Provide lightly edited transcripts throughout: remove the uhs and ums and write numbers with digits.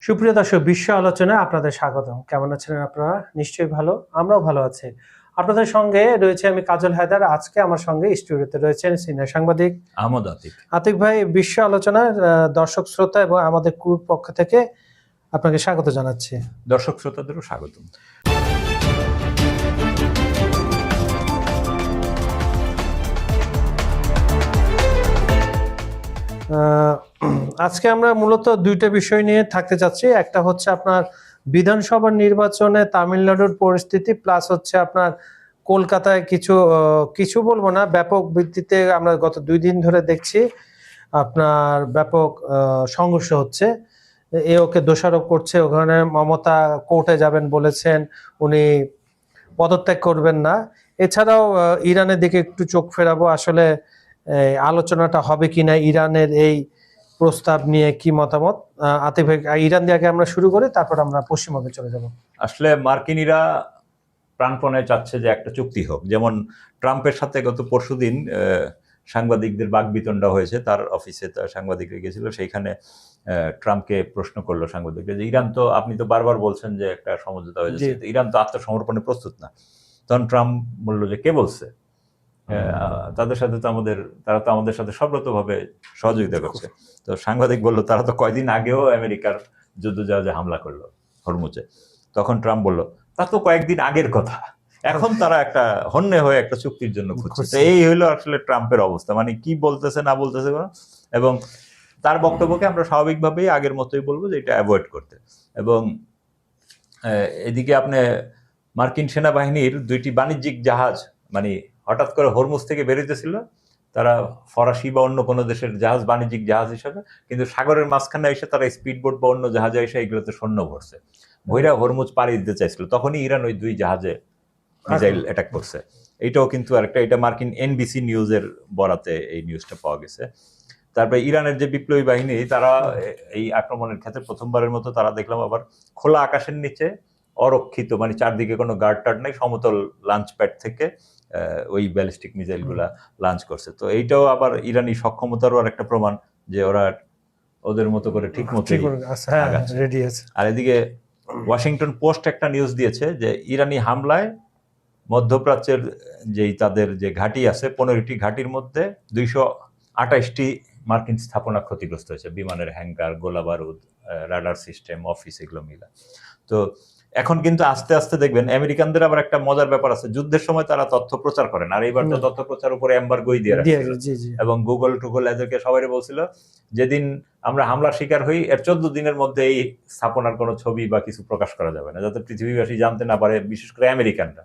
সুপ্রিয় দর্শক, বিশ্ব আলোচনায় আপনাদের স্বাগতম। কেমন আছেন আপনারা? নিশ্চয়ই ভালো, আমরাও ভালো আছি। আপনাদের সঙ্গে রয়েছে আমি কাজল হায়দার। আজকে আমার সঙ্গে স্টুডিওতে রয়েছেন সিনিয়র সাংবাদিক আহমদ আতিক। আতিক ভাই। বিশ্ব আলোচনার দর্শক শ্রোতা এবং আমাদের ক্রুর পক্ষ থেকে আপনাকে স্বাগত জানাচ্ছি। দর্শক শ্রোতাদেরও স্বাগতম। আজকে আমরা মূলত দুইটা বিষয় নিয়ে থাকতে চাচ্ছি। একটা হচ্ছে আপনার বিধানসভা নির্বাচনে তামিলনাড়ুর পরিস্থিতি, প্লাস হচ্ছে আপনার কলকাতায় কিছু বলবো না, ব্যাপক ভিত্তিতে আমরা গত 2 দিন ধরে দেখছি আপনার ব্যাপক সংঘর্ষ হচ্ছে। ওকে দোষারোপ করছে, ওখানে মমতা কোর্টে যাবেন বলেছেন, উনি পদত্যাগ করবেন না। এছাড়াও ইরানের দিকে একটু চোখ ফেরাবো, আসলে আলোচনাটা হবে কিনা, ইরানের এই প্রস্তাব নিয়ে কি মতামত। আতিক ভাই, ইরান দিয়ে আগে আমরা শুরু করি, তারপর আমরা পশ্চিমবঙ্গে চলে যাব। আসলে মার্কিনীরা প্রাণপণে চাচ্ছে যে একটা চুক্তি হোক। যেমন ট্রাম্পের সাথে গত পরশুদিন সাংবাদিকদের বাকবিতণ্ডা হয়েছে, তার অফিসে সাংবাদিকরা গেছিল, সেইখানে ট্রাম্পকে প্রশ্ন করলো সাংবাদিকরা যে ইরান তো, আপনি তো বারবার বলছেন যে একটা সমঝোতা হয়ে যাচ্ছে, ইরান তো আত্মসমর্পণে প্রস্তুত না। তখন ট্রাম্প বললো যে কে বলছে, তারা তো আমাদের সাথে সব্রতভাবে সহযোগিতা করছে। তো সাংবাদিক বললো তারা তো কয়দিন আগেও আমেরিকার যুদ্ধজাহাজে হামলা করলো হরমুজে। তখন ট্রাম্প বলল তা তো কয়েকদিন আগের কথা, এখন তারা একটা হন্যে হয়ে একটা চুক্তির জন্য খুঁজছে। এই হইলো আসলে ট্রাম্পের অবস্থা, মানে কি বলতেছে না বলতেছে। এবং তার বক্তব্যকে আমরা স্বাভাবিকভাবেই আগের মতোই বলবো যে এটা অ্যাভয়েড করতে। এবং এদিকে আপনি মার্কিন সেনাবাহিনীর 2টি বাণিজ্যিক জাহাজ মানে হঠাৎ করে হরমুজ থেকে বেরোতেছিল, তারা ফরাসি বা অন্য কোনো দেশের জাহাজ, বাণিজ্যিক জাহাজ হিসাবে, কিন্তু সাগরের মাঝখানে এসে তারা স্পিডবোট বা অন্য জাহাজে এসে এগুলোতে সৈন্য ভরছে, ভৈরা হরমুজ পাড়ি দিতে চাইছিল। তখনই ইরান ওই 2 জাহাজে মিসাইল অ্যাটাক করছে। এইটাও কিন্তু আরেকটা, এটা মার্কিন NBC নিউজের বরাতে এই নিউজটা পাওয়া গেছে। তারপরে ইরানের যে বিপ্লবী বাহিনী, তারা এই আক্রমণের ক্ষেত্রে প্রথমবারের মতো তারা দেখলাম আবার খোলা আকাশের নিচে অরক্ষিত, মানে চারদিকে কোনো গার্ড টার্ড নেই, সমতল লঞ্চ প্যাড থেকে ওই ব্যালিস্টিক মিসাইল গুলা লঞ্চ করছে। তো এইটাও আবার ইরানি সক্ষমতারও আর একটা প্রমাণ যে ওরা ওদের মতো করে ঠিক মতো রেডি আছে। আর এদিকে ওয়াশিংটন পোস্ট একটা নিউজ দিয়েছে যে ইরানি হামলায় মধ্যপ্রাচ্যের যেই তাদের যে ঘাঁটি আছে, 15টি ঘাঁটির মধ্যে 228টি মার্কিন স্থাপনা ক্ষতিগ্রস্ত হয়েছে, বিমানের হ্যাঙ্গার, গোলা বারুদ, রাডার সিস্টেম, অফিস, এগুলো মিলা। তো এখন কিন্তু আস্তে আস্তে দেখবেন আমেরিকানদের আবার একটা মজার ব্যাপার আছে, যুদ্ধের সময় তারা তথ্য প্রচার করেন, আর এইবার তো তথ্য প্রচার উপরে এমবার্গোই দিয়ে রাখছে। এবং গুগল টুগল এদেরকে সবাই বলছিল যেদিন আমরা হামলার শিকার হই এর 14 দিনের মধ্যে এই স্থাপনার কোনো ছবি বা কিছু প্রকাশ করা যাবে না, যাতে পৃথিবীবাসী জানতে না পারে, বিশেষ করে আমেরিকানরা,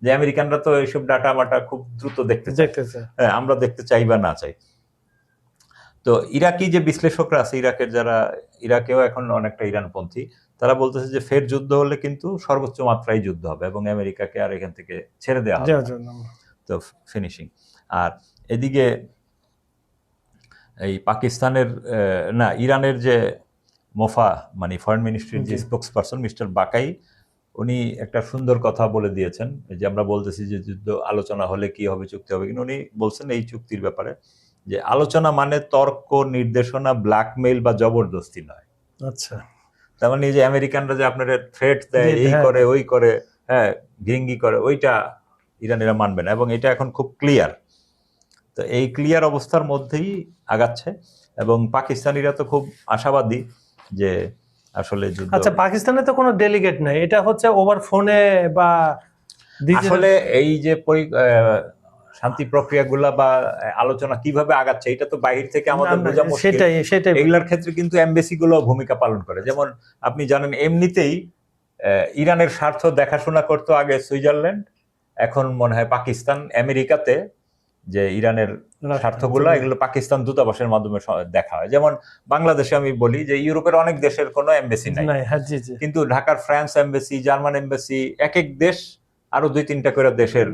যে আমেরিকানরা তো এইসব ডাটা মাটা খুব দ্রুত দেখতে চায়, আমরা দেখতে চাই বা না চাই। তো ইরাকি যে বিশ্লেষকরা আছে, ইরাকেও এখন অনেকটা ইরানপন্থী, তারা বলতেছে যে ফের যুদ্ধ হলে কিন্তু সর্বোচ্চ মাত্রায় যুদ্ধ হবে এবং আমেরিকাকে আর এখান থেকে ছেড়ে দেওয়া হবে, তো ফিনিশিং। আর এদিকে এই পাকিস্তানের ইরানের যে মোফা মানে ফরেন মিনিস্ট্রির যে স্পোক্স পারসন মিস্টার বাকাই, উনি একটা সুন্দর কথা বলে দিয়েছেন, যে আমরা বলতেছি যে যুদ্ধ আলোচনা হলে কি হবে, চুক্তি হবে, কিন্তু উনি বলছেন এই চুক্তির ব্যাপারে যে আলোচনা মানে তর্ক, নির্দেশনা, ব্ল্যাকমেইল বা জবরদস্তি নয়। আচ্ছা, তার মানে যে আমেরিকানরা যে আপনার থ্রেট দেয়, এই করে ওই করে, ঘিঙ্গি করে, ওইটা ইরানিরা মানবে না। এবং এটা এখন খুব ক্লিয়ার। তো এই ক্লিয়ার অবস্থার মধ্যেই আগাচ্ছে এবং পাকিস্তানিরা তো খুব আশাবাদী যে আসলে যুদ্ধ। আচ্ছা, পাকিস্তানে তো কোনো ডেলিগেট নাই, এটা হচ্ছে ওভার ফোনে বা আসলে এই যে শান্তি প্রক্রিয়াগুলা বা আলোচনা কিভাবে আগাচ্ছে, এটা তো বাইরে থেকে আমাদের বোঝা মুশকিল। সেটাই এগুলোর ক্ষেত্রে কিন্তু এমবেসি গুলো ভূমিকা পালন করে। যেমন আপনি জানেন এমনিতেই ইরানের স্বার্থ দেখাশোনা করতো আগে সুইজারল্যান্ড, এখন মনে হয় পাকিস্তান। আমেরিকাতে যে ইরানের স্বার্থগুলো, এগুলো পাকিস্তান দূতাবাসের মাধ্যমে দেখা হয়। যেমন বাংলাদেশে আমি বলি যে ইউরোপের অনেক দেশের কোনো এমবেসি নাই, কিন্তু ঢাকার ফ্রান্স এমবেসি, জার্মান এমবেসি, এক এক দেশ আরো 2-3টা করে দেশের।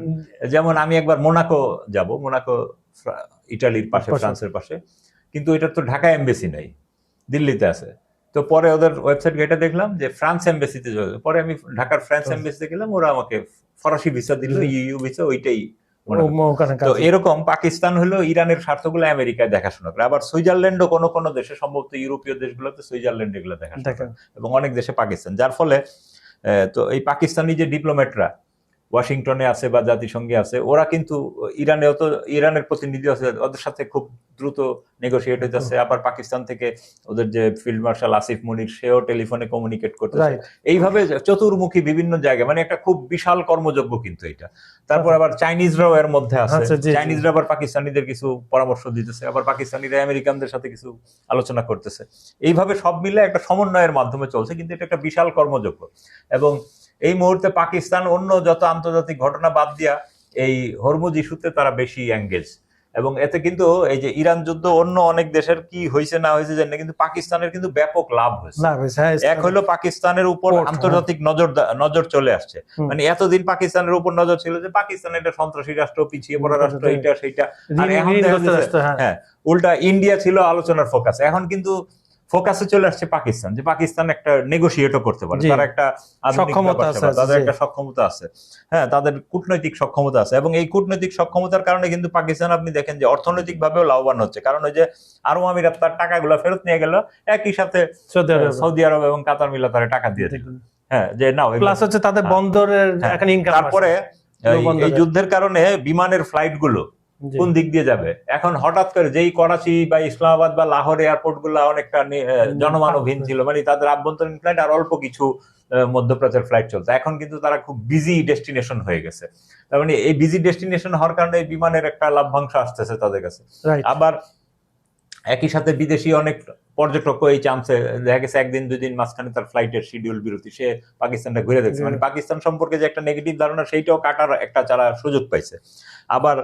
যেমন আমি একবার মোনাকো যাব, মোনাকো ইটালির পাশে, ফ্রান্সের পাশে, কিন্তু এটার তো ঢাকা এমবেসি নাই, দিল্লিতে আছে। তো পরে ওদের ওয়েবসাইট ঘেটে দেখলাম যে ফ্রান্স এমবেসিতে, পরে আমি ঢাকার ফ্রান্স এমবেসিতে গেলাম, ওরা আমাকে ফরাসি ভিসা দিল, ইউ ভিসা, ওইটাই ওখানে তো কাজ। এরকম পাকিস্তান হলো ইরানের স্বার্থগুলো আমেরিকায় দেখাশোনা করে, আবার সুইজারল্যান্ডও কোনো কোনো দেশে, সম্ভবত ইউরোপীয় দেশগুলোতে সুইজারল্যান্ড এগুলো দেখাশোনা দেখেন করে, এবং অনেক দেশে পাকিস্তান। যার ফলে তো এই পাকিস্তানি যে ডিপ্লোম্যাটরা ওয়াশিংটনে আছে বা জাতিসংঘে আছে, ওরা কিন্তু ইরানেও তো ইরানের প্রতিনিধি আছে, ওদের সাথে খুব দ্রুত নেগোসিয়েট হইতেছে। আবার পাকিস্তান থেকে ওদের যে ফিল্ড মার্শাল আসিফ মনির, সেও টেলিফোনে কমিউনিকেট করতেছে। রাইট। এইভাবে চতুর্মুখী বিভিন্ন জায়গায়, মানে একটা খুব বিশাল কর্মযজ্ঞ কিন্তু এটা। তারপর আবার চাইনিজরাও এর মধ্যে আছে, আচ্ছা, জি, জি। চাইনিজরা আবার পাকিস্তানিদের কিছু পরামর্শ দিতেছে, আবার পাকিস্তানিরা আমেরিকানদের সাথে কিছু আলোচনা করতেছে। এইভাবে সব মিলে একটা সমন্বয়ের মাধ্যমে চলছে, কিন্তু এটা একটা বিশাল কর্মযজ্ঞ। এবং এই মুহূর্তে পাকিস্তান অন্য যত আন্তর্জাতিক ঘটনা বাদ দিয়া এই হরমুজ ইস্যুতে তারা বেশি এঙ্গেজ, এবং এতে কিন্তু এই যে ইরান যুদ্ধ অন্য অনেক দেশের কি হয়েছে না হয়েছে জানি না, কিন্তু পাকিস্তানের কিন্তু ব্যাপক লাভ হয়েছে। এক হলো পাকিস্তানের উপর আন্তর্জাতিক নজর চলে আসছে। মানে এতদিন পাকিস্তানের উপর নজর ছিল যে পাকিস্তান একটা সন্ত্রাসী রাষ্ট্র, পিছিয়ে পড়া রাষ্ট্র, এইটা সেইটা। আর এখন হ্যাঁ, উল্টা ইন্ডিয়া ছিল আলোচনার ফোকাস, এখন কিন্তু ফোকাসে চলে আসছে পাকিস্তান, যে পাকিস্তান একটা নেগোসিয়েটও করতে পারে, তার একটা সক্ষমতা আছে, তাদের একটা সক্ষমতা আছে, হ্যাঁ, তাদের কূটনৈতিক সক্ষমতা আছে। এবং এই কূটনৈতিক সক্ষমতার কারণে কিন্তু পাকিস্তান আপনি দেখেন যে অর্থনৈতিক ভাবেও লাভবান হচ্ছে, কারণ ওই যে আরব আমিরাত তার টাকাগুলো ফেরত নিয়ে গেল, একই সাথে সৌদি আরব এবং কাতার মিলা তার টাকা দিয়ে দিল। হ্যাঁ, যে নাও, প্লাস হচ্ছে তাদের বন্দরের এখানে ইনকাম। তারপরে এই যুদ্ধের কারণে বিমানের ফ্লাইট গুলো কোন দিক দিয়ে যাবে, এখন হঠাৎ করে যেই করাচি বা ইসলামাবাদ বা লাহোর এয়ারপোর্ট গুলো অনেকটা জনমানবহীন ছিল, মানে তাদের আভ্যন্তরীণ ফ্লাইট আর অল্প কিছু মধ্যপ্রাচ্যের ফ্লাইট চলছে, এখন কিন্তু তারা খুব বিজি ডেস্টিনেশন হয়ে গেছে। তার মানে এই বিজি ডেস্টিনেশন হওয়ার কারণে এই বিমানের একটা লভ্যাংশ আসতেছে তাদের কাছে। আবার একই সাথে বিদেশি অনেক পর্যটক এই চান্সে দেখা গেছে একদিন দুই দিন মাঝখানে তার ফ্লাইটের শিডিউল বিরতি, সে পাকিস্তানটা ঘুরে দেখছে, মানে পাকিস্তান সম্পর্কে যে একটা নেগেটিভ ধারণা সেইটাও কাটার একটা যারা সুযোগ পাইছে। আবার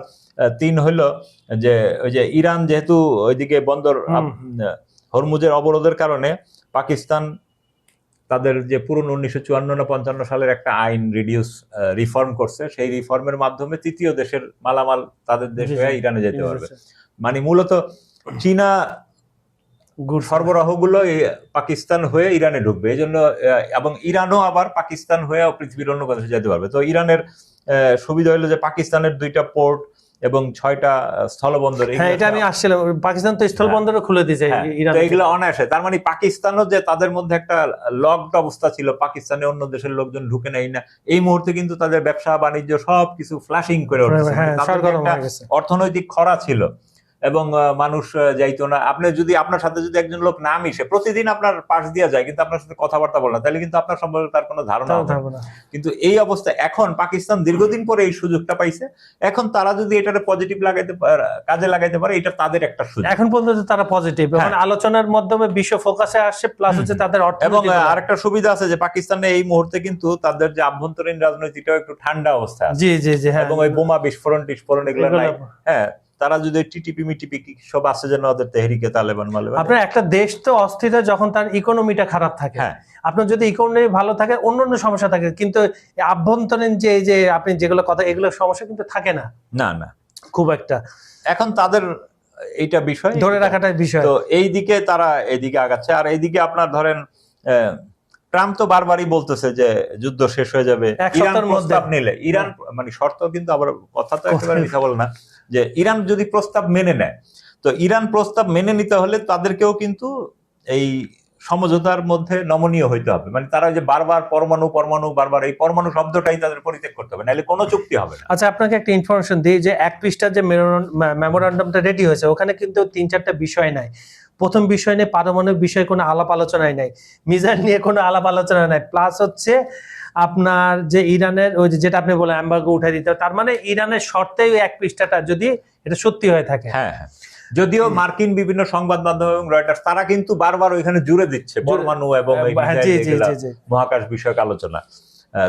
তিন হইলো যে ওই যে ইরান যেহেতু ওইদিকে বন্দর হরমুজের অবরোধের কারণে পাকিস্তান তাদের যে পুরনো 1954 না 55 সালের একটা আইন রিফর্ম করছে, সেই রিফর্মের মাধ্যমে তৃতীয় দেশের মালামাল তাদের দেশ হয়ে ইরানে যেতে পারবে। মানে মূলত চীনা সরবরাহগুলো পাকিস্তান হয়ে ইরানে ঢুকবে, এই জন্য, এবং ইরানও আবার পাকিস্তান হয়ে পৃথিবীর অন্য দেশে যেতে পারবে। তো ইরানের সুবিধা হলো যে পাকিস্তানের 2টা পোর্ট এবং 6টা স্থলবন্দর, এটা আমি আসছিলাম, পাকিস্তান তো স্থলবন্দরও খুলে দিয়েছে এগুলো অনায়াসে। তার মানে পাকিস্তানও যে তাদের মধ্যে একটা লকড অবস্থা ছিল, পাকিস্তানে অন্য দেশের লোকজন ঢুকে নেই না, এই মুহূর্তে কিন্তু তাদের ব্যবসা বাণিজ্য সবকিছু ফ্লাশিং করে উঠছে। অর্থনৈতিক খরা ছিল এবং মানুষ যাইতো না। আপনি যদি আপনার সাথে যদি একজন লোক না মিশে, প্রতিদিন আপনার পাশ দিয়ে যায় কিন্তু আপনার সাথে কথাবার্তা বলে না, তাহলে কিন্তু আপনার সম্পর্কে তার কোনো ধারণা হবে না। কিন্তু এই অবস্থা এখন পাকিস্তান দীর্ঘদিন পরে এই সুযোগটা পাইছে, এখন তারা যদি এটারে পজিটিভ কাজে লাগাইতে পারে, এটা তাদের একটা সুযোগ। এখন পর্যন্ত তারা পজিটিভ, এখন আলোচনার মাধ্যমে বিশ্ব ফোকাসে আসছে, প্লাস হচ্ছে তাদের এবং আরেকটা সুবিধা আছে যে পাকিস্তানে এই মুহূর্তে কিন্তু তাদের যে আভ্যন্তরীণ রাজনীতিটাও একটু ঠান্ডা অবস্থা আছে। জি জি জি, এবং ওই বোমা বিস্ফোরণ এগুলো নাই। হ্যাঁ, তারা যদি টিটিপি মিটিপি সব আছে যেন ওদের তেহরিকে তালেবান মালেবান। আপনার একটা দেশ তো অস্থির যখন তার ইকোনমিটা খারাপ থাকে, আপনার যদি ইকোনমি ভালো থাকে অন্যান্য সমস্যা থাকে, কিন্তু আভ্যন্তরীণ যে আপনি যেগুলো কথা, এগুলো সমস্যা কিন্তু থাকে না, না না খুব একটা। এখন তাদের এইটা বিষয় ধরে রাখাটাই বিষয়। তো এই দিকে তারা এইদিকে আগাচ্ছে। আর এইদিকে আপনার ধরেন ট্রাম্প তো বারবারই বলতেছে যে যুদ্ধ শেষ হয়ে যাবে ইরান প্রস্তাব নিলে। ইরান মানে শর্ত, কিন্তু আবার কথা তো একেবারে মিথ্যা বলে না, যে ইরান যদি প্রস্তাব মেনে নেয়, তো ইরান প্রস্তাব মেনে নিতে হলে তাদেরকেও কিন্তু এই সমঝোতার মধ্যে নমনীয় হইতে হবে। মানে তারা যে বারবার পরমাণু বারবার এই পরমাণু শব্দটাই তাদের পরিত্যাগ করতে হবে, নাহলে কোনো চুক্তি হবে না। আচ্ছা, আপনাকে একটা ইনফরমেশন দিই যে 1 পৃষ্ঠার যে মেমোরান্ডামটা রেডি হয়েছে, ওখানে কিন্তু 3-4টা বিষয় নাই। প্রথম বিষয় নিয়ে পারমাণবিক বিষয়ে কোনো আলাপ আলোচনাই নাই, মিসাইল নিয়ে কোনো আলাপ আলোচনা নাই, প্লাস হচ্ছে আপনার যে ইরানের ওই যেটা আপনি বলে এমবার্গো উঠাই দিতে, তার মানে ইরানের শর্তেই 1 পৃষ্ঠাটা যদি এটা সত্যি হয়ে থাকে। হ্যাঁ, যদিও মার্কিন বিভিন্ন সংবাদ মাধ্যম এবং রয়টার্স তারা কিন্তু বারবার ওইখানে জুড়ে দিচ্ছে পরমাণু এবং মহাকাশ বিষয়ক আলোচনা।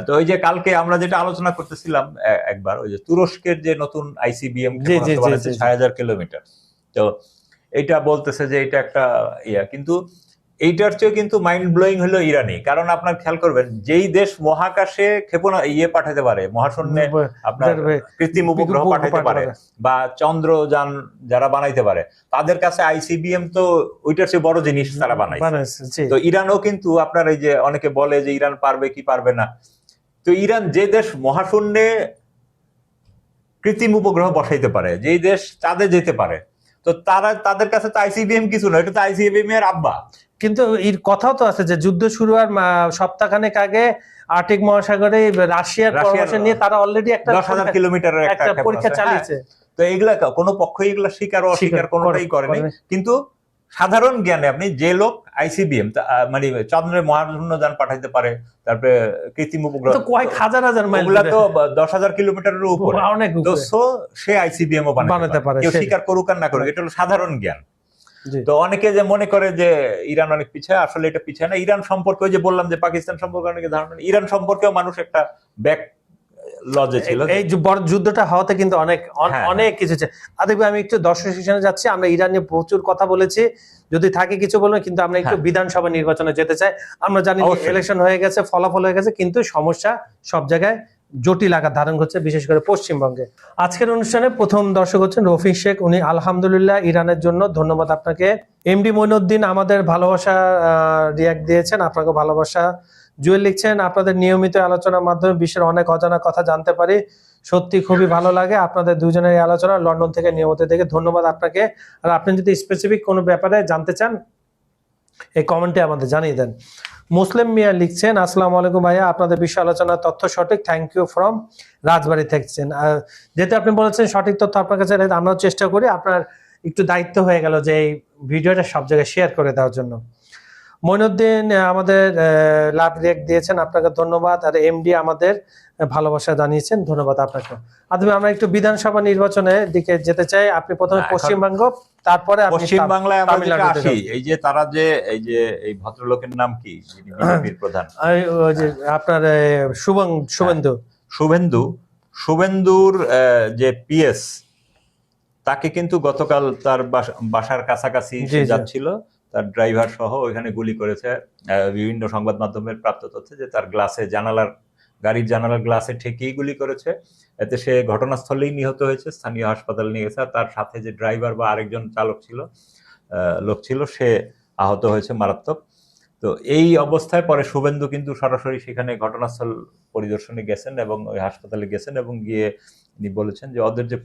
তো ওই যে কালকে আমরা যেটা আলোচনা করতেছিলাম একবার, ওই যে তুরস্কের যে নতুন ICBM ৬,০০০ কিলোমিটার, তো এটা বলতেছে যে এটা একটা কিন্তু এইটার চেয়ে কিন্তু মাইন্ড ব্লোয়িং হলো ইরানি। কারণ আপনার খেয়াল করবেন, যেই দেশ মহাকাশে ক্ষেপণাস্ত্র পাঠাতে পারে, মহাশূন্যে আপনার কৃত্রিম উপগ্রহ পাঠাতে পারে, বা চন্দ্রযান যারা বানাইতে পারে, তাদের কাছে ICBM তো ওইটার চেয়ে বড় জিনিস তারা বানাইছে। তো ইরানও কিন্তু আপনার এই যে অনেকে বলে যে ইরান পারবে কি পারবে না, তো ইরান যে দেশ মহাশূন্যে কৃত্রিম উপগ্রহ বসাইতে পারে, যেই দেশ চাঁদে যেতে পারে, তো তাদের কাছে তো আইসিবিএম কিছু নয়, এটা তো আইসিবিএম এর আব্বা। কিন্তু এর কথাও তো আছে যে যুদ্ধ শুরু হওয়ার সপ্তাহখানেক আগে আর্কটিক মহাসাগরে রাশিয়ার পরামর্শ নিয়ে তারা অলরেডি একটা 10,000 কিলোমিটারের একটা পরীক্ষা চালিয়েছে। তো এগুলা কোনো পক্ষই এগুলা স্বীকার অস্বীকার কোনোটাই করেনি। কিন্তু সাধারণ জ্ঞানে আপনি যে লোক আইসিবিএম মানে চন্দ্রে মহাশূন্যযান পাঠাইতে পারে, তারপরে কৃত্রিম উপগ্রহ তো কয়েক হাজার মাইল, ওগুলা তো 10,000 কিলোমিটারের উপরে, অনেক তো উপরে। সে আইসিবিএম ও বানাতে পারে, কেউ স্বীকার করুক আর না করুক, এটা হলো সাধারণ জ্ঞান। তো অনেকে যে মনে করে যে ইরান অনেক পিছায়, আসলে এটা পিছায় না। ইরান সম্পর্কে ওই যে বললাম যে পাকিস্তান সম্পর্কে অনেকে ধারণা, ইরান সম্পর্কেও মানুষ একটা ব্যাক লজে ছিল। এই বড় যুদ্ধটা হওয়াতে কিন্তু অনেক কিছু। দেখবে আমি একটু দর্শক সেশনে যাচ্ছি, আমরা ইরান নিয়ে প্রচুর কথা বলেছি, যদি থাকে কিছু বলবেন, কিন্তু আমরা একটু বিধানসভা নির্বাচনে যেতে চাই। আমরা জানি ইলেকশন হয়ে গেছে, ফলাফল হয়ে গেছে, কিন্তু সমস্যা সব জায়গায় জটিল আকার ধারণ করছে, বিশেষ করে পশ্চিমবঙ্গে। আজকের অনুষ্ঠানে প্রথম দর্শক হচ্ছেন রফিক শেখ, উনি আলহামদুলিল্লাহ ইরানের জন্য, ধন্যবাদ আপনাকে। এমডি মঈনুদ্দিন আমাদের ভালোবাসা রিয়াক্ট দিয়েছেন, আপনাকে ভালোবাসা। জুয়েল লিখছেন, আপনাদের নিয়মিত আলোচনার মাধ্যমে বিশ্বের অনেক অজানা কথা জানতে পারি, সত্যি খুবই ভালো লাগে আপনাদের দুজনের এই আলোচনা, লন্ডন থেকে নিয়মিত দেখে, ধন্যবাদ আপনাকে। আর আপনি যদি স্পেসিফিক কোনো ব্যাপারে জানতে চান এই কমেন্টে আমাদের জানিয়ে দেন। মুসলিম মিয়া লিখছেন, আসসালামু আলাইকুম ভাইয়া, আপনাদের বিশ্ব আলোচনার তথ্য সঠিক, থ্যাংক ইউ ফ্রম রাজবাড়ী থাকছেন। যেহেতু আপনি বলেছেন সঠিক তথ্য আপনার কাছে, আমরাও চেষ্টা করি, আপনার একটু দায়িত্ব হয়ে গেল যে এই ভিডিওটা সব জায়গায় শেয়ার করে দেওয়ার জন্য। মঈনুদ্দিন আমাদের লাভ রিয়েক্ট দিয়েছেন, আপনাকে ধন্যবাদ। আর এমডি আমাদের ভালোবাসা জানিয়েছেন, ধন্যবাদ আপনাকে। আমরা একটু বিধানসভা নির্বাচনের দিকে যেতে চাই। আপনি প্রথমে পশ্চিমবঙ্গ, তারপরে পশ্চিমবাংলায় আমরা যেটা আসি, এই যে তারা যে এই ভদ্রলোকের নাম কি, যিনি বিজেপির প্রধান, আপনার শুভেন্দুর যে পিএস, তাকে কিন্তু গতকাল তার বাসার কাছাকাছি যাচ্ছিল, তার ড্রাইভার সহ ওইখানে গুলি করেছে। বিভিন্ন সংবাদ মাধ্যমের প্রাপ্ত তথ্য যে তার গাড়ির জানালার গ্লাসে ঠেকিয়ে গুলি করেছে। এতে সে ঘটনাস্থলেই নিহত হয়েছে, স্থানীয় হাসপাতালে নিয়ে গেছে। আর তার সাথে যে ড্রাইভার বা আরেকজন লোক ছিল, সে আহত হয়েছে মারাত্মক। তো এই অবস্থায় পরে শুভেন্দু কিন্তু সরাসরি সেখানে ঘটনাস্থল পরিদর্শনে গেছেন এবং ওই হাসপাতালে গেছেন, এবং গিয়ে তিনি বলেছেন যে ওদের যে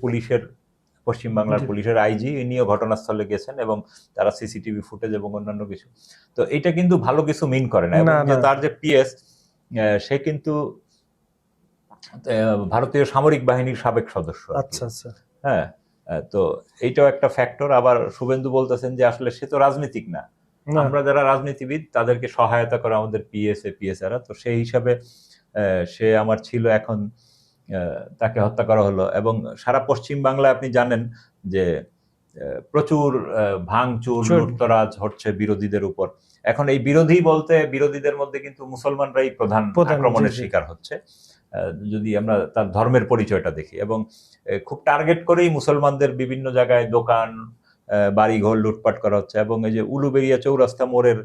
পশ্চিমবাংলার পুলিশের আইজি, ইনিও ঘটনাস্থলে গেছেন এবং তারা সিসিটিভি ফুটেজ এবং অন্যান্য কিছু। তো এটা কিন্তু ভালো কিছু মিন করে না। এবং যে তার যে পিএস, সে কিন্তু ভারতীয় সামরিক বাহিনীর সাবেক সদস্য। আচ্ছা আচ্ছা, হ্যাঁ, তো এইটাও একটা ফ্যাক্টর। আবার শুভেন্দু বলতেছেন যে আসলে সে তো রাজনীতিক না, আমরা যারা রাজনীতিবিদ তাদেরকে সহায়তা করে আমাদের পিএসএরা, তো সেই হিসাবে সে আমার ছিল, এখন তাকে হত্যা করা হলো। এবং সারা পশ্চিম বাংলায় আপনি জানেন যে প্রচুর ভাঙচুর, লুটতরাজ হচ্ছে বিরোধীদের উপর। এখন এই বিরোধীদের মধ্যে কিন্তু মুসলমানরাই প্রধান আক্রমণের শিকার হচ্ছে, যদি আমরা তার ধর্মের পরিচয়টা দেখি। এবং খুব টার্গেট করেই মুসলমানদের বিভিন্ন জায়গায় দোকান, বাড়িঘর লুটপাট করা হচ্ছে। এবং এই যে উলুবেড়িয়া চৌরাস্তা মোড়ের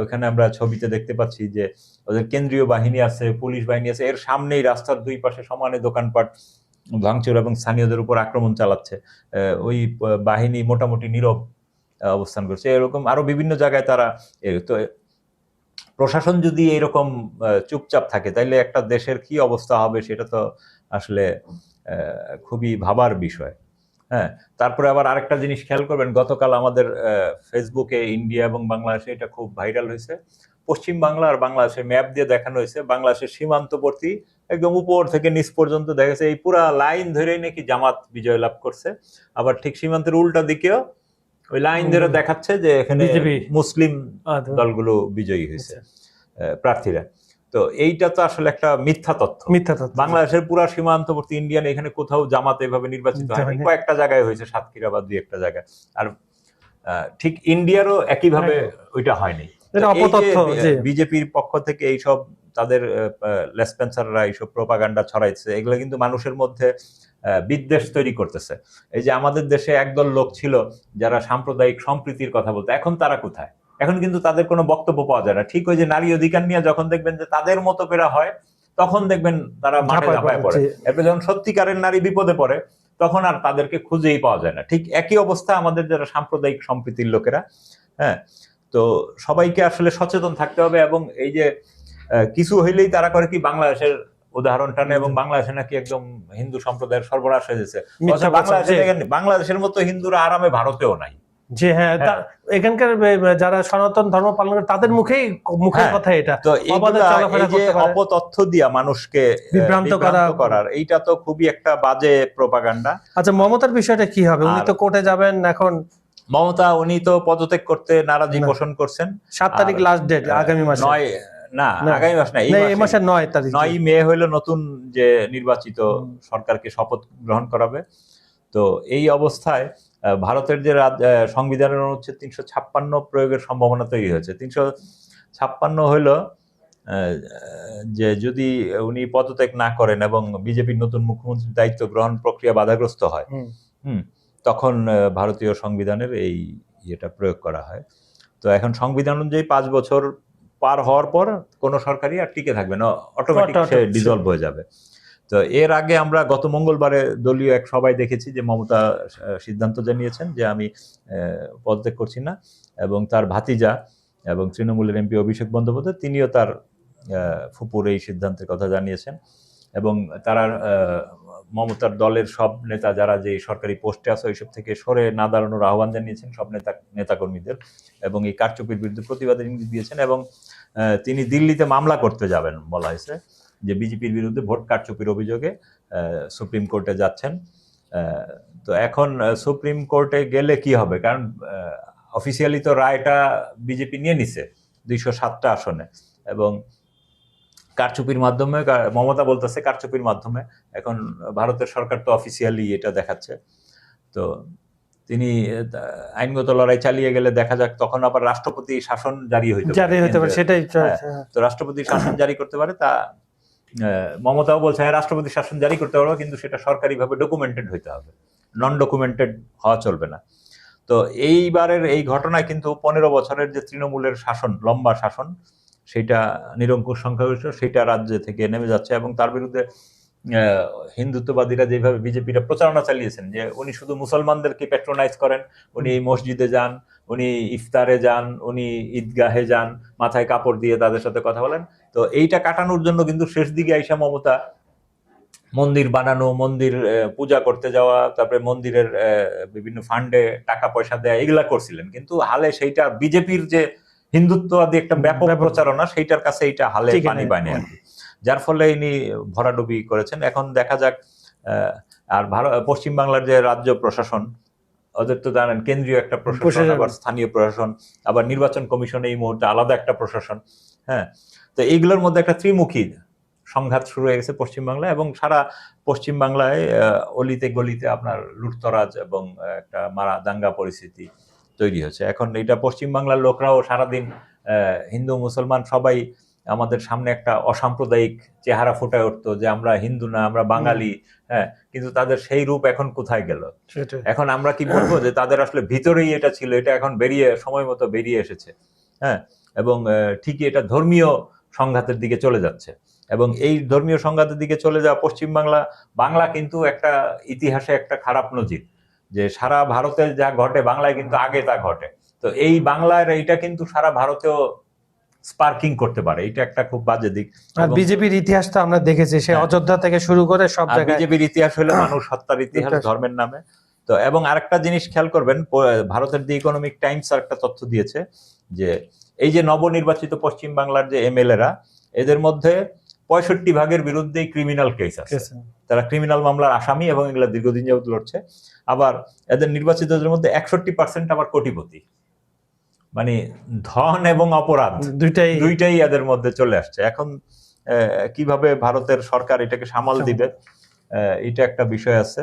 ওইখানে আমরা ছবিতে দেখতে পাচ্ছি যে ওদের কেন্দ্রীয় বাহিনী আছে, পুলিশ বাহিনী আছে, এর সামনেই রাস্তার দুই পাশে সমানে দোকানপাট ভাঙচুর এবং স্থানীয়দের উপর আক্রমণ চালাচ্ছে। ওই বাহিনী মোটামুটি নীরব অবস্থান করছে। এরকম আরো বিভিন্ন জায়গায় তারা। তো প্রশাসন যদি এরকম চুপচাপ থাকে, তাইলে একটা দেশের কি অবস্থা হবে সেটা তো আসলে খুবই ভাবার বিষয়। হ্যাঁ, তারপরে আবার আরেকটা জিনিস খেয়াল করবেন, গতকাল আমাদের ফেসবুকে ইন্ডিয়া এবং বাংলাদেশে এটা খুব ভাইরাল হয়েছে। পশ্চিম বাংলা আর বাংলাদেশের ম্যাপ দিয়ে দেখানো হয়েছে, বাংলাদেশের সীমান্তবর্তী একদম উপর থেকে নিচ পর্যন্ত দেখা গেছে এই পুরা লাইন ধরেই নাকি জামাত বিজয় লাভ করছে। আবার ঠিক সীমান্তের উল্টা দিকেও ওই লাইন ধরে দেখাচ্ছে যে এখানে মুসলিম দলগুলো বিজয়ী হয়েছে, প্রার্থীরা। তো এইটা তো আসলে একটা মিথ্যা তথ্য। বাংলাদেশের পুরা সীমান্তবর্তী ইন্ডিয়ান, এখানে কোথাও জামাত এভাবে নির্বাচিত হয়নি, কয়েকটা জায়গায় হয়েছে, সাতক্ষীরা বা দুই একটা জায়গায়। আর ঠিক ইন্ডিয়ারও একইভাবে ওইটা হয়নি। বিজেপির পক্ষ থেকে এইসব তাদের লেসপেন্সাররা এইসব প্রোপাগান্ডা ছড়াইছে, এগুলো কিন্তু মানুষের মধ্যে বিদ্বেষ তৈরি করতেছে। এই যে আমাদের দেশে একদল লোক ছিল যারা সাম্প্রদায়িক সম্প্রীতির কথা বলতো, এখন তারা কোথায়? এখন কিন্তু তাদের কোনো বক্তব্য পাওয়া যায় না। ঠিক ওই যে নারী অধিকার নিয়ে যখন দেখবেন যে তাদের মতো করে হয়, তখন দেখবেন তারা মাঠে ঝাঁপায় পড়ে। এরপর যখন সত্যিকারের নারী বিপদে পড়ে, তখন আর তাদেরকে খুঁজেই পাওয়া যায় না। ঠিক একই অবস্থা আমাদের যারা সাম্প্রদায়িক সম্প্রীতির লোকেরা। হ্যাঁ, তো সবাইকে আসলে সচেতন থাকতে হবে। এবং এই যে কিছু হইলেই তারা করে কি, বাংলাদেশের উদাহরণ টানে এবং বাংলাদেশে নাকি একদম হিন্দু সম্প্রদায়ের সর্বনাশ হয়ে গেছে। মিথ্যা কথা, বাংলাদেশে দেখেন, বাংলাদেশের মতো হিন্দুরা আরামে ভারতেও নাই। জি হ্যাঁ, এখানকার যারা সনাতন ধর্ম পালন করে তাদের মুখের হ্যাঁ, কথা এটা। তো অবাধে এইগুলা, চলাফেরা এই যে করতে পারে, অপতথ্য দিয়া মানুষকে বিভ্রান্ত করার, এইটা তো খুবই একটা বাজে প্রোপাগান্ডা। আচ্ছা, মমতার বিষয়টা কি হবে? উনি তো কোর্টে যাবেন এখন। মমতা, উনি তো পদত্যাগ করতে নারাজি পোষণ করছেন। 7 তারিখ লাস্ট ডেট, আগামী মাসে। আগামী মাস না, এই মাসের 9 তারিখ। 9ই মে হইলো নতুন যে নির্বাচিত সরকারকে শপথ গ্রহণ করাবে। তো এই অবস্থায় ভারতের যে সংবিধানের অনুচ্ছেদ 356 প্রয়োগের সম্ভাবনা তৈরি হয়েছে। 356 হইলো যে যদি উনি পদত্যাগ না করেন এবং বিজেপির নতুন মুখ্যমন্ত্রীর দায়িত্ব গ্রহণ প্রক্রিয়া বাধাগ্রস্ত হয়, তখন ভারতীয় সংবিধানের এই ইয়েটা প্রয়োগ করা হয়। তো এখন সংবিধান অনুযায়ী 5 বছর পার হওয়ার পর কোনো সরকারই আর টিকে থাকবে না, অটোমেটিক সে ডিসলভ হয়ে যাবে। তো এর আগে আমরা গত মঙ্গলবারে দলীয় এক সভায় দেখেছি যে মমতা সিদ্ধান্ত জানিয়েছেন যে আমি পদত্যাগ করছি না, এবং তার ভাতিজা এবং তৃণমূলের এমপি অভিষেক বন্দ্যোপাধ্যায় তিনিও তার ফুপুর এই সিদ্ধান্তের কথা জানিয়েছেন। এবং তারা মমতার দলের সব নেতা যারা যে সরকারি পোস্টে আছে ওইসব থেকে সরে না দাঁড়ানোর আহ্বান জানিয়েছেন সব নেতাকর্মীদের, এবং এই কারচুপির বিরুদ্ধে প্রতিবাদের ইঙ্গিত দিয়েছেন। এবং তিনি দিল্লিতে মামলা করতে যাবেন বলা হয়েছে, যে বিজেপির বিরুদ্ধে ভোট কারচুপির অভিযোগে সুপ্রিম কোর্টে যাচ্ছেন। তো এখন সুপ্রিম কোর্টে গেলে কি হবে, কারণ অফিসিয়ালি তো রায়টা বিজেপি নিয়ে নিছে 207টা আসনে, এবং কারচুপির মাধ্যমে, মমতা বলতেছে কারচুপির মাধ্যমে। এখন ভারতের সরকার তো অফিসিয়ালি এটা দেখাচ্ছে। তো তিনি আইনগত লড়াই চালিয়ে গেলে দেখা যাক, তখন আবার রাষ্ট্রপতি শাসন জারি হইতে পারে। সেটাই তো রাষ্ট্রপতি শাসন জারি করতে পারে। তা মমতাও বলছে হ্যাঁ, রাষ্ট্রপতি শাসন জারি করতে পারবে, কিন্তু সেটা সরকারিভাবে ডকুমেন্টেড হইতে হবে, নন ডকুমেন্টেড হওয়া চলবে না। তো এইবারের এই ঘটনায় কিন্তু 15 বছরের যে তৃণমূলের শাসন, লম্বা শাসন, সেটা নিরঙ্কুশ সংখ্যাগরিষ্ঠ, সেটা রাজ্য থেকে নেমে যাচ্ছে। এবং তার বিরুদ্ধে হিন্দুত্ববাদীরা যেভাবে বিজেপিরা প্রচারণা চালিয়েছেন যে উনি শুধু মুসলমানদেরকে প্যাট্রোনাইজ করেন, উনি মসজিদে যান, উনি ইফতারে যান, উনি ঈদগাহে যান, মাথায় কাপড় দিয়ে তাদের সাথে কথা বলেন। তো এইটা কাটানোর জন্য কিন্তু শেষ দিকে আইসা মমতা মন্দির বানানো, মন্দির পূজা করতে যাওয়া, তারপরে মন্দিরের বিভিন্ন ফান্ডে টাকা পয়সা দেয়া, এগুলা করছিলেন। কিন্তু হালে সেইটা বিজেপির যে হিন্দুত্ববাদী একটা ব্যাপক প্রচারণা, সেইটার কাছে এইটা হালে পানি পায়নি আর কি, যার ফলে ইনি ভরাডুবি করেছেন। এখন দেখা যাক। আর পশ্চিমবাংলার যে রাজ্য প্রশাসন, ওদের তো জানেন কেন্দ্রীয় একটা প্রশাসন, আবার স্থানীয় প্রশাসন, আবার নির্বাচন কমিশন এই মুহূর্তে আলাদা একটা প্রশাসন। হ্যাঁ, তো এইগুলোর মধ্যে একটা ত্রিমুখী সংঘাত শুরু হয়ে গেছে পশ্চিমবাংলায়, এবং সারা পশ্চিমবাংলায় অলিতে গলিতে আপনার লুটতরাজ এবং একটা মারা দাঙ্গা পরিস্থিতি তৈরি হচ্ছে। এখন এটা পশ্চিমবাংলার লোকরাও সারাদিন হিন্দু মুসলমান সবাই আমাদের সামনে একটা অসাম্প্রদায়িক চেহারা ফুটায় উঠতো যে আমরা হিন্দু না, আমরা বাঙালি। হ্যাঁ, কিন্তু তাদের সেই রূপ এখন কোথায় গেল? এখন আমরা কি বলবো যে তাদের আসলে ভিতরেই এটা ছিল, এটা এখন বেরিয়ে সময় মতো বেরিয়ে এসেছে। হ্যাঁ, এবং ঠিকই এটা ধর্মীয় সংঘাতের দিকে চলে যাচ্ছে। এবং এই ধর্মীয় সংঘাতের দিকে চলে যাওয়া বাংলা কিন্তু একটা ইতিহাসে একটা খারাপ নজির, যে সারা ভারতে যা ঘটে বাংলায় কিন্তু আগে তা ঘটে। তো এই বাংলার এইটা কিন্তু সারা ভারতেও স্পার্কিং করতে পারে, এটা একটা খুব বাজে দিক। আর বিজেপির ইতিহাস তো আমরা দেখেছি, সে অযোধ্যা থেকে শুরু করে সব জায়গায় বিজেপির ইতিহাস হলো মানুষ হত্যার ইতিহাস ধর্মের নামে। তো এবং আরেকটা জিনিস খেয়াল করবেন, ভারতের দি ইকোনমিক টাইমস একটা তথ্য দিয়েছে যে এই যে নবনির্বাচিত পশ্চিম বাংলার যে এমএলএরা, এদের মধ্যে 65% বিরুদ্ধেই ক্রিমিনাল কেস আছে, তারা ক্রিমিনাল মামলার আসামি এবং এগুলা দীর্ঘদিন যাবত লড়ছে। আবার এদের নির্বাচিতদের মধ্যে 61% আবার কোটিপতি, মানে ধন এবং অপরাধ দুইটাই এদের মধ্যে চলে আসছে। এখন কিভাবে ভারতের সরকার এটাকে সামাল দিবে, এটা একটা বিষয় আছে।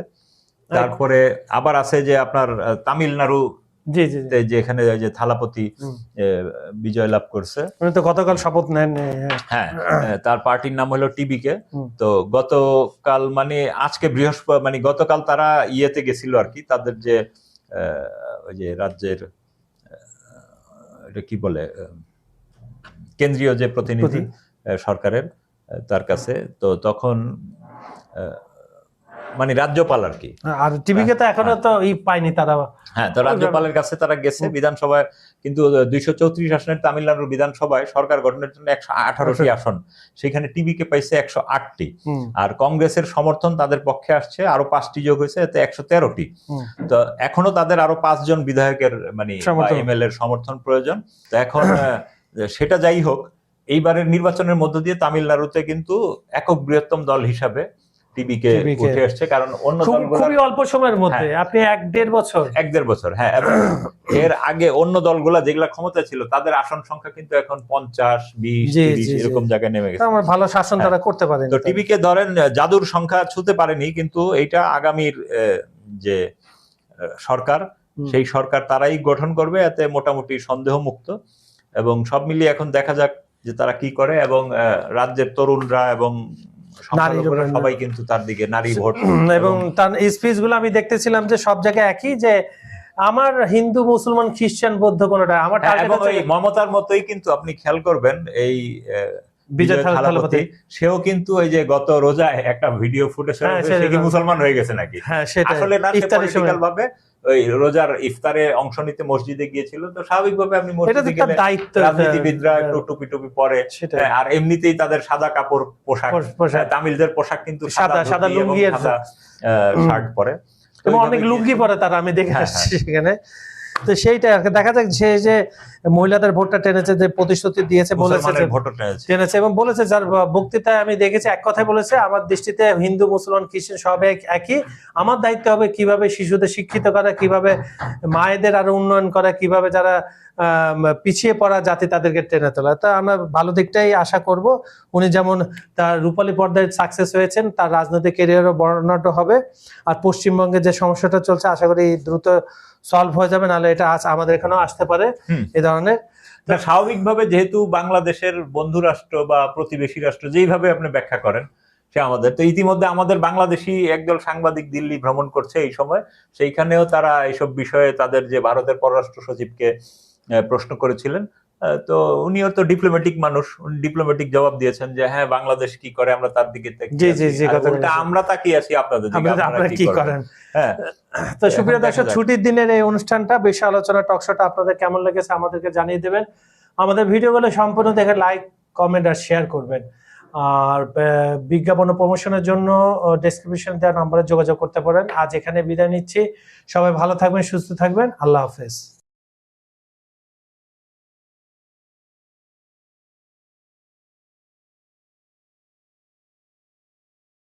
তারপরে আবার আছে যে আপনার তামিলনাড়ু, যেখানে যে থালাপতি বিজয় লাভ করছে, তো গতকাল শপথ নেন। হ্যাঁ, তার পার্টির নাম হলো টিবিকে। তো গতকাল মানে আজকে বৃহস্পতি, মানে গতকাল তারা ইয়েতে গেছিল আর কি, তাদের যে ওই যে রাজ্যের এটা কি বলে, কেন্দ্রীয় যে প্রতিনিধি সরকারের, তার কাছে। তো তখন মানে রাজ্যপাল আর কি। আর টিভিকে তো এখনো তো পায়নি তারা। হ্যাঁ, তো রাজ্যপালের কাছে তারা গেছে বিধানসভায়, কিন্তু 234 আসনের তামিলনাড়ুর বিধানসভায় সরকার গঠনের জন্য 118টি আসন, সেখানে টিভিকে পাইছে 108টি। আর কংগ্রেসের সমর্থন তাদের পক্ষে আসছে আরো 5টি যোগ হয়েছে, এতে 113টি। তো এখনো তাদের আরো 5 জন বিধায়কের মানে এমএলএ এর সমর্থন প্রয়োজন। তো এখন সেটা যাই হোক, এইবারের নির্বাচনের মধ্য দিয়ে তামিলনাড়ুতে কিন্তু একক বৃহত্তম দল হিসাবে টিভিকে উঠে আসছে, কারণ অন্য দলগুলো খুবই অল্প সময়ের মধ্যে, আপনি 1-1.5 বছর, হ্যাঁ। এবং এর আগে অন্য দলগুলা যেগুলা ক্ষমতা ছিল তাদের আসন সংখ্যা কিন্তু এখন 50, 20, 30 এরকম জায়গায় নেমে গেছে। আমার ভালো শাসন তারা করতে পারেন। তো টিভিকে ধরেন জাদুর সংখ্যা ছুঁতে পারেনি, কিন্তু এইটা আগামীর যে সরকার, সেই সরকার তারাই গঠন করবে, এতে মোটামুটি সন্দেহ মুক্ত। এবং সব মিলিয়ে এখন দেখা যাক যে তারা কি করে। এবং রাজ্যের তরুণরা এবং সবাই কিন্তু তার দিকে, নারী ভোট এবং তার স্পিচ গুলো আমি দেখতেছিলাম যে সব জায়গায় একই, যে আমার হিন্দু, মুসলমান, খ্রিস্টান, বৌদ্ধ কোনটা আমার টার্গেট আছে। মমতার মতোই কিন্তু আপনি খেয়াল করবেন এই বিজয় থালাপতি, সেও কিন্তু ওই যে গত রোজায় একটা ভিডিও ফুটেজ সে কি মুসলমান হয়ে গেছে নাকি? আসলে না, পলিটিক্যাল ভাবে ওই রোজার ইফতারে অংশ নিতে মসজিদে গিয়েছিল। তো স্বাভাবিকভাবে আপনি মসজিদে গেলে রাজনীতিবিদরা একটু টুপি টুপি পরে, আর এমনিতেই তাদের সাদা কাপড় পোশাক, তামিলদের পোশাক কিন্তু সাদা লুঙ্গি আর শার্ট পরে, এবং অনেক লুঙ্গি পরে তারা, আমি দেখে আসছি সেখানে। তো সেইটা দেখা যাক, যে মহিলাদের ভোটটা টেনেছে, যে প্রতিশ্রুতি দিয়েছে, বলেছে টেনেছে, এবং বলেছে, যার বক্তৃতায় আমি দেখেছি এক কথাই বলেছে, আমার দৃষ্টিতে হিন্দু, মুসলমান, খ্রিস্টান সব একই, আমার দায়িত্ব হবে কিভাবে শিশুদের শিক্ষিত করা, কিভাবে মায়েদের আরো উন্নয়ন করা, কিভাবে যারা পিছিয়ে পড়া জাতি তাদেরকে টেনে তোলা। তা আমরা ভালো দিকটাই আশা করব। উনি যেমন তার রূপালী পর্দায় সাকসেস হয়েছেন, তার রাজনৈতিক ক্যারিয়ারও বর্ণাঢ্য হবে। আর পশ্চিমবঙ্গে যে সমস্যাটা চলছে, আশা করি দ্রুত সলভ হয়ে যাবে, নাহলে এটা আমাদের এখানেও আসতে পারে এই ধরনের। স্বাভাবিকভাবে যেহেতু বাংলাদেশের বন্ধু রাষ্ট্র বা প্রতিবেশী রাষ্ট্র, যেইভাবে আপনি ব্যাখ্যা করেন, সে আমাদের তো ইতিমধ্যে আমাদের বাংলাদেশি একদল সাংবাদিক দিল্লি ভ্রমণ করছে এই সময়, সেইখানেও তারা এইসব বিষয়ে তাদের যে ভারতের পররাষ্ট্র সচিবকে প্রশ্ন করেছিলেন। তো উনিও তো ডিপ্লোম্যাটিক মানুষ, উনি ডিপ্লোম্যাটিক জবাব দিয়েছেন যে হ্যাঁ, বাংলাদেশ কি করে আমরা তার দিকে আমরা তাকিয়ে আছি আপনাদের দিকে, আপনারা কি করেন। হ্যাঁ, তো সুপ্রিয় দর্শক, ছুটির দিনের এই অনুষ্ঠানটা, বিষয় আলোচনা টক শোটা আপনাদের কেমন লেগেছে আমাদেরকে জানিয়ে দেবেন। আমাদের ভিডিওগুলো সম্পূর্ণ দেখে লাইক, কমেন্ট আর শেয়ার করবেন। আর বিজ্ঞাপন ও প্রমোশনের জন্য ডেসক্রিপশন দেওয়া নম্বরে যোগাযোগ করতে পারেন। আজ এখানে বিদায় নিচ্ছি, সবাই ভালো থাকবেন, সুস্থ থাকবেন, আল্লাহ হাফেজ।